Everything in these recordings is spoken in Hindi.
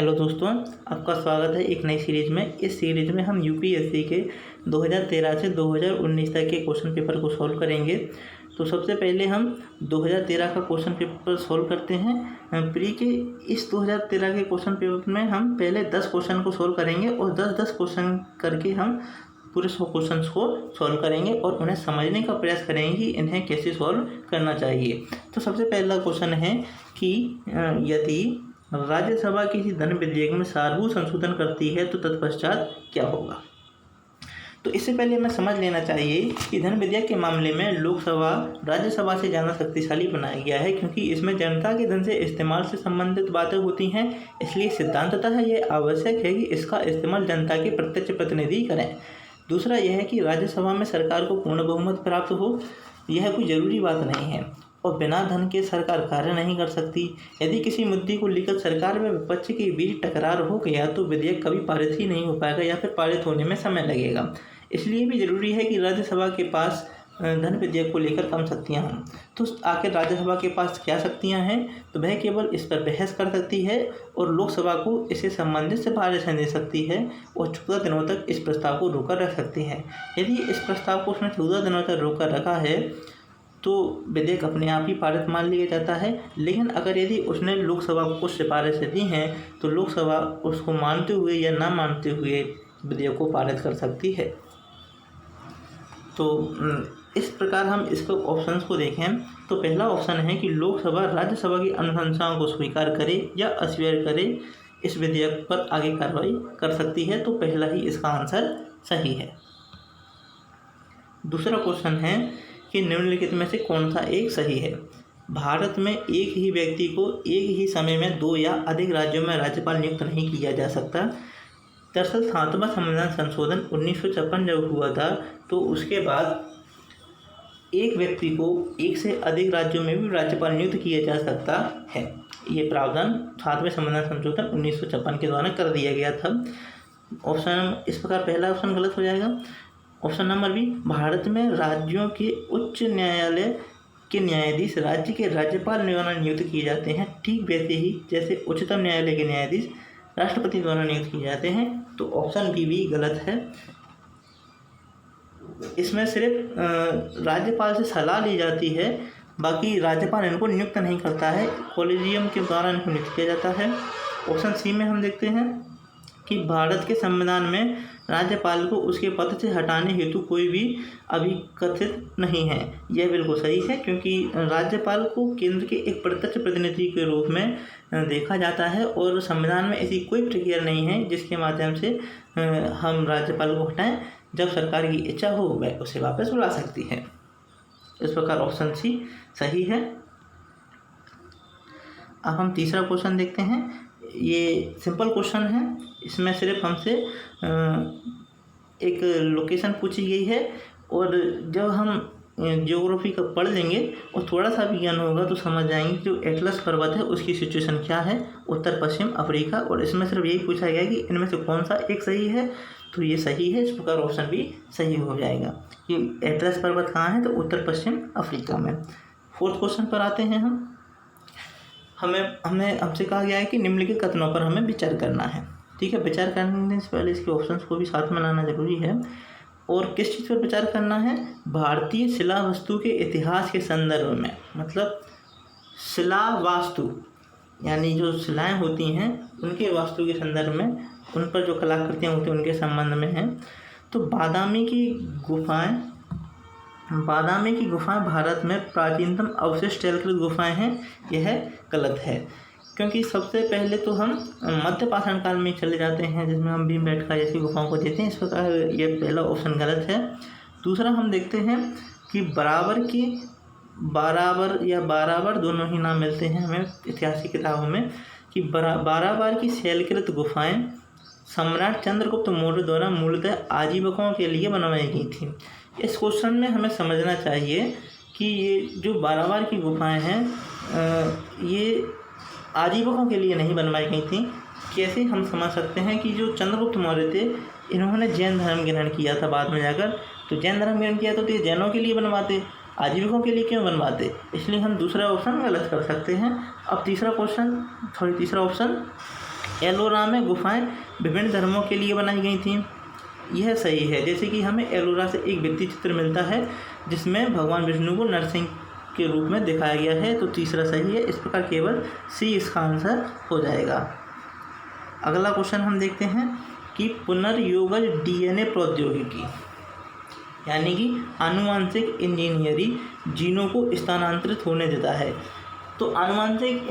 हेलो दोस्तों, आपका स्वागत है एक नई सीरीज़ में। इस सीरीज़ में हम यूपीएससी के 2013 से 2019 तक के क्वेश्चन पेपर को सॉल्व करेंगे। तो सबसे पहले हम 2013 का क्वेश्चन पेपर सॉल्व करते हैं। प्री के इस 2013 के क्वेश्चन पेपर में हम पहले 10 क्वेश्चन को सॉल्व करेंगे और 10-10 क्वेश्चन करके हम पूरे 100 क्वेश्चन को सॉल्व करेंगे और उन्हें समझने का प्रयास करेंगे कि इन्हें कैसे सॉल्व करना चाहिए। तो सबसे पहला क्वेश्चन है कि यदि राज्यसभा किसी धन विधेयक में सारभूत संशोधन करती है तो तत्पश्चात क्या होगा। तो इससे पहले हमें समझ लेना चाहिए कि धन विधेयक के मामले में लोकसभा राज्यसभा से ज़्यादा शक्तिशाली बनाया गया है, क्योंकि इसमें जनता के धन से इस्तेमाल से संबंधित बातें होती हैं। इसलिए सिद्धांततः यह आवश्यक है कि इसका इस्तेमाल जनता के प्रत्यक्ष प्रतिनिधि करें। दूसरा यह है कि राज्यसभा में सरकार को पूर्ण बहुमत प्राप्त हो, यह कोई ज़रूरी बात नहीं है और बिना धन के सरकार कार्य नहीं कर सकती। यदि किसी मुद्दे को लेकर सरकार व विपक्ष के बीच टकरार हो गया तो विधेयक कभी पारित ही नहीं हो पाएगा या फिर पारित होने में समय लगेगा। इसलिए भी जरूरी है कि राज्यसभा के पास धन विधेयक को लेकर कम शक्तियाँ हों। तो आखिर राज्यसभा के पास क्या शक्तियाँ हैं, तो वह केवल इस पर बहस कर सकती है और लोकसभा को इससे संबंधित सिफारिश दे सकती है और 14 दिनों तक इस प्रस्ताव को रोकर रख सकती है। यदि इस प्रस्ताव को उसने 14 दिनों तक रोकर रखा है तो विधेयक अपने आप ही पारित मान लिया जाता है। लेकिन अगर यदि उसने लोकसभा को कुछ सिफारिशें दी हैं तो लोकसभा उसको मानते हुए या ना मानते हुए विधेयक को पारित कर सकती है। तो इस प्रकार हम इसके ऑप्शंस को देखें तो पहला ऑप्शन है कि लोकसभा राज्यसभा की अनुशंसाओं को स्वीकार करे या अस्वीकार करे, इस विधेयक पर आगे कार्रवाई कर सकती है। तो पहला ही इसका आंसर सही है। दूसरा क्वेश्चन है कि निम्नलिखित में से कौन सा एक सही है। भारत में एक ही व्यक्ति को एक ही समय में 2 या अधिक राज्यों में राज्यपाल नियुक्त नहीं किया जा सकता। दरअसल 7वां संविधान संशोधन 1956 जब हुआ था तो उसके बाद एक व्यक्ति को एक से अधिक राज्यों में भी राज्यपाल नियुक्त किया जा सकता है। ये प्रावधान 7वें संविधान संशोधन 1956 के द्वारा कर दिया गया था। ऑप्शन इस प्रकार पहला ऑप्शन गलत हो जाएगा। ऑप्शन नंबर बी, भारत में राज्यों के उच्च न्यायालय के न्यायाधीश राज्य के राज्यपाल द्वारा नियुक्त किए जाते हैं, ठीक वैसे ही जैसे उच्चतम न्यायालय के न्यायाधीश राष्ट्रपति द्वारा नियुक्त किए जाते हैं। तो ऑप्शन बी भी गलत है। इसमें सिर्फ राज्यपाल से सलाह ली जाती है, बाकी राज्यपाल इनको नियुक्त नहीं करता है, कॉलेजियम के द्वारा इनको नियुक्त किया जाता है। ऑप्शन सी में हम देखते हैं कि भारत के संविधान में राज्यपाल को उसके पद से हटाने हेतु कोई भी अभिकथित नहीं है। यह बिल्कुल सही है, क्योंकि राज्यपाल को केंद्र के एक प्रत्यक्ष प्रतिनिधि के रूप में देखा जाता है और संविधान में ऐसी कोई प्रक्रिया नहीं है जिसके माध्यम से हम राज्यपाल को हटाएं। जब सरकार की इच्छा हो वह उसे वापस बुला सकती है। इस प्रकार ऑप्शन सी सही है। अब हम तीसरा क्वेश्चन देखते हैं। ये सिंपल क्वेश्चन है, इसमें सिर्फ हमसे एक लोकेशन पूछी गई है और जब हम ज्योग्राफी का पढ़ लेंगे और थोड़ा सा भी ज्ञान होगा तो समझ जाएंगे जो एटलस पर्वत है उसकी सिचुएशन क्या है, उत्तर पश्चिम अफ्रीका। और इसमें सिर्फ यही पूछा गया कि इनमें से कौन सा एक सही है, तो ये सही है। इस प्रकार ऑप्शन भी सही हो जाएगा कि एटलस पर्वत कहाँ है, तो उत्तर पश्चिम अफ्रीका में। फोर्थ क्वेश्चन पर आते हैं हम। हमसे कहा गया है कि निम्नलिखित कथनों पर हमें विचार करना है। ठीक है, विचार करने से पहले इसके ऑप्शंस को भी साथ में लाना जरूरी है। और किस चीज़ पर विचार करना है, भारतीय शिला वस्तु के इतिहास के संदर्भ में, मतलब शिला वास्तु यानी जो शिलाएँ होती हैं उनके वास्तु के संदर्भ में, उन पर जो कलाकृतियाँ होती हैं उनके संबंध में है। तो बादामी की गुफाएं भारत में प्राचीनतम अवशिष्ट जलकृत गुफाएं हैं, यह गलत है। क्योंकि सबसे पहले तो हम मध्य पाषाण काल में चले जाते हैं जिसमें हम भीमबेटका जैसी गुफाओं को देते हैं। इस प्रकार ये पहला ऑप्शन गलत है। दूसरा हम देखते हैं कि बाराबर दोनों ही नाम मिलते हैं हमें इतिहास की किताबों में कि बाराबार की शैलकृत गुफाएं सम्राट चंद्रगुप्त मौर्य द्वारा मूलतः आजीविकों के लिए बनवाई गई थी। इस क्वेश्चन में हमें समझना चाहिए कि ये जो बाराबार की गुफाएं हैं ये आजीविकों के लिए नहीं बनवाई गई थी। कैसे हम समझ सकते हैं कि जो चंद्रगुप्त मौर्य थे इन्होंने जैन धर्म ग्रहण किया था बाद में जाकर, तो जैन धर्म ग्रहण किया तो ये जैनों के लिए बनवाते, आजीविकों के लिए क्यों बनवाते। इसलिए हम दूसरा ऑप्शन गलत कर सकते हैं। अब तीसरा ऑप्शन एलोरा में गुफाएं विभिन्न धर्मों के लिए बनाई गई थीं। यह सही है। जैसे कि हमें एलोरा से एक भित्ति चित्र मिलता है जिसमें भगवान विष्णु को नरसिंह के रूप में दिखाया गया है, तो तीसरा सही है। इस प्रकार केवल सी इसका आंसर हो जाएगा। अगला क्वेश्चन हम देखते हैं कि पुनर्योगज डीएनए प्रौद्योगिकी यानी कि आनुवांशिक इंजीनियरिंग जीनों को स्थानांतरित होने देता है। तो आनुवांशिक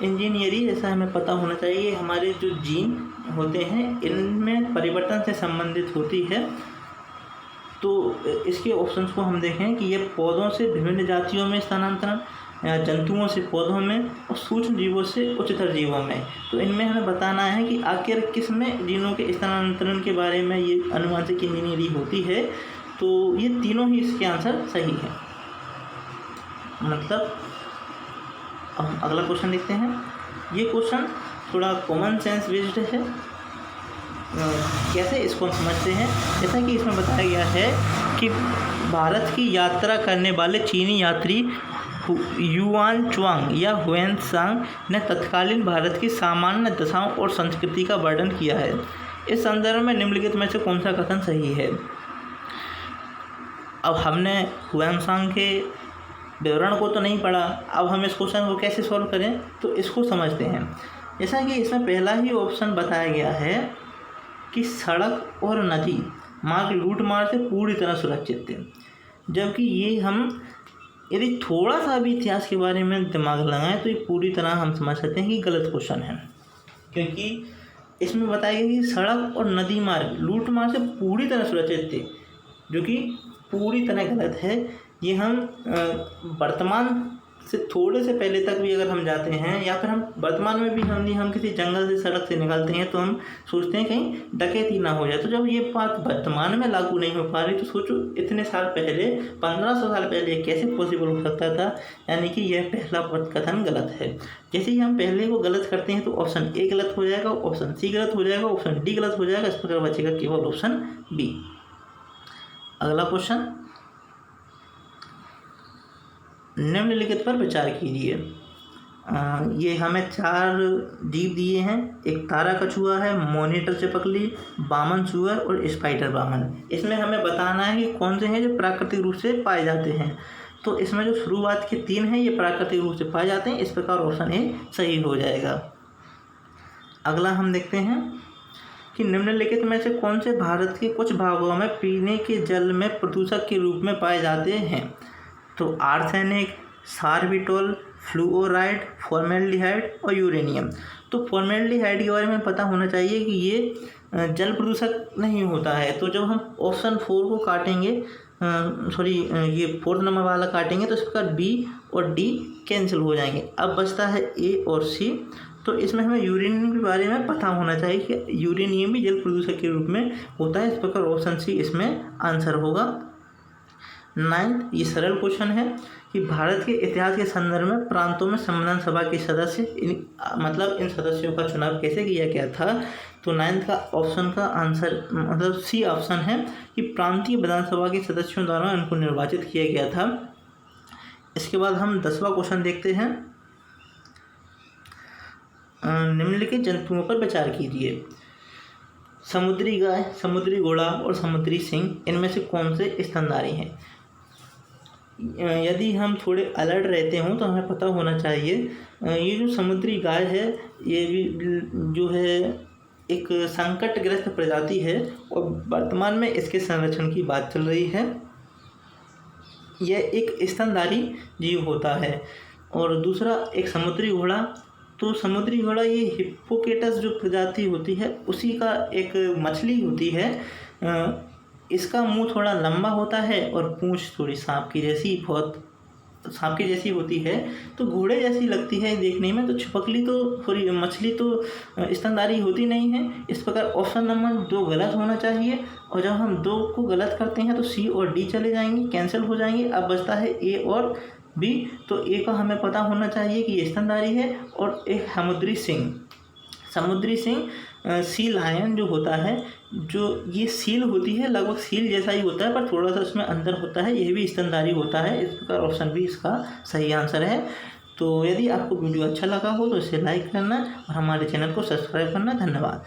इंजीनियरिंग जैसा हमें पता होना चाहिए, हमारे जो जीन होते हैं इनमें परिवर्तन से संबंधित होती है। तो इसके ऑप्शंस को हम देखें कि यह पौधों से विभिन्न जातियों में स्थानांतरण, या जंतुओं से पौधों में, और सूक्ष्म जीवों से उच्चतर जीवों में। तो इनमें हमें बताना है कि आखिर किस में जीनों के स्थानांतरण के बारे में ये आनुवांशिक इंजीनियरिंग होती है। तो ये तीनों ही इसके आंसर सही है। मतलब अब अगला क्वेश्चन देखते हैं। ये क्वेश्चन थोड़ा कॉमन सेंस बेस्ड है। कैसे इसको हम समझते हैं, जैसा कि इसमें बताया गया है कि भारत की यात्रा करने वाले चीनी यात्री युआन च्वांग या हुएनसांग ने तत्कालीन भारत की सामान्य दशाओं और संस्कृति का वर्णन किया है। इस संदर्भ में निम्नलिखित में से कौन सा कथन सही है। अब हमने हुएनसांग के विवरण को तो नहीं पढ़ा, अब हम इस क्वेश्चन को कैसे सॉल्व करें, तो इसको समझते हैं। जैसा कि इसमें पहला ही ऑप्शन बताया गया है कि सड़क और नदी मार्ग लूटमार से पूरी तरह सुरक्षित थे, जबकि ये हम यदि थोड़ा सा भी इतिहास के बारे में दिमाग लगाएं तो ये पूरी तरह हम समझ सकते हैं कि गलत क्वेश्चन है, क्योंकि इसमें बताया गया कि सड़क और नदी मार्ग लूटमार से पूरी तरह सुरक्षित थे, जो कि पूरी तरह गलत है। ये हम वर्तमान से थोड़े से पहले तक भी अगर हम जाते हैं, या फिर हम वर्तमान में भी हम किसी जंगल से सड़क से निकलते हैं, तो हम सोचते हैं कहीं डकैती ना हो जाए। तो जब ये बात वर्तमान में लागू नहीं हो पा रही, तो सोचो इतने साल पहले, 1500 साल पहले कैसे पॉसिबल हो सकता था। यानी कि यह पहला कथन गलत है। जैसे ही हम पहले को गलत करते हैं तो ऑप्शन ए गलत हो जाएगा, ऑप्शन सी गलत हो जाएगा, ऑप्शन डी गलत हो जाएगा। इस प्रकार बचेगा केवल ऑप्शन बी। अगला क्वेश्चन, निम्नलिखित पर विचार कीजिए। ये हमें 4 जीव दिए हैं। एक तारा कछुआ है, मॉनिटर चिपकली, बामन सुअर और स्पाइडर बामन। इसमें हमें बताना है कि कौन से हैं जो प्राकृतिक रूप से पाए जाते हैं। तो इसमें जो शुरुआत के 3 हैं ये प्राकृतिक रूप से पाए जाते हैं। इस प्रकार ऑप्शन ए सही हो जाएगा। अगला हम देखते हैं कि निम्नलिखित में से कौन से भारत के कुछ भागों में पीने के जल में प्रदूषक के रूप में पाए जाते हैं। तो आर्सेनिक, सार्बिटोल, फ्लूओराइड, फॉर्मेल्डिहाइड और यूरेनियम। तो फॉर्मेल्डिहाइड के बारे में पता होना चाहिए कि ये जल प्रदूषक नहीं होता है। तो जब हम ऑप्शन 4 को काटेंगे, ये 4th नंबर वाला काटेंगे, तो इस प्रकार बी और डी कैंसिल हो जाएंगे। अब बचता है ए और सी। तो इसमें हमें यूरेनियम के बारे में पता होना चाहिए कि यूरेनियम भी जल प्रदूषक के रूप में होता है। इस प्रकार ऑप्शन सी इसमें आंसर होगा। 9th, ये सरल क्वेश्चन है कि भारत के इतिहास के संदर्भ में प्रांतों में संविधान सभा के सदस्य इन सदस्यों का चुनाव कैसे किया गया था। तो 9th का ऑप्शन का आंसर मतलब सी ऑप्शन है कि प्रांतीय विधानसभा के सदस्यों द्वारा इनको निर्वाचित किया गया था। इसके बाद हम 10वां क्वेश्चन देखते हैं। निम्नलिखित जंतुओं पर विचार कीजिए। समुद्री गाय, समुद्री घोड़ा और समुद्री सिंह, इनमें से कौन से स्तनधारी हैं। यदि हम थोड़े अलर्ट रहते हों तो हमें पता होना चाहिए ये जो समुद्री गाय है ये भी जो है एक संकटग्रस्त प्रजाति है और वर्तमान में इसके संरक्षण की बात चल रही है। यह एक स्तनधारी जीव होता है। और दूसरा एक समुद्री घोड़ा, तो समुद्री घोड़ा ये हिप्पोकेटस जो प्रजाति होती है उसी का एक मछली होती है। इसका मुंह थोड़ा लंबा होता है और पूंछ थोड़ी सांप की जैसी होती है, तो घोड़े जैसी लगती है देखने में। तो छिपकली तो थोड़ी मछली तो स्तनधारी होती नहीं है। इस प्रकार ऑप्शन नंबर 2 गलत होना चाहिए। और जब हम 2 को गलत करते हैं तो सी और डी चले जाएंगे, कैंसिल हो जाएंगे। अब बचता है ए और बी। तो ए का हमें पता होना चाहिए कि ये स्तनधारी है। और एक समुद्री सिंह सी लायन जो होता है, जो ये सील होती है, लगभग सील जैसा ही होता है पर थोड़ा सा उसमें अंदर होता है, यह भी स्तनधारी होता है। इस प्रकार ऑप्शन बी इसका सही आंसर है। तो यदि आपको वीडियो अच्छा लगा हो तो इसे लाइक करना और हमारे चैनल को सब्सक्राइब करना। धन्यवाद।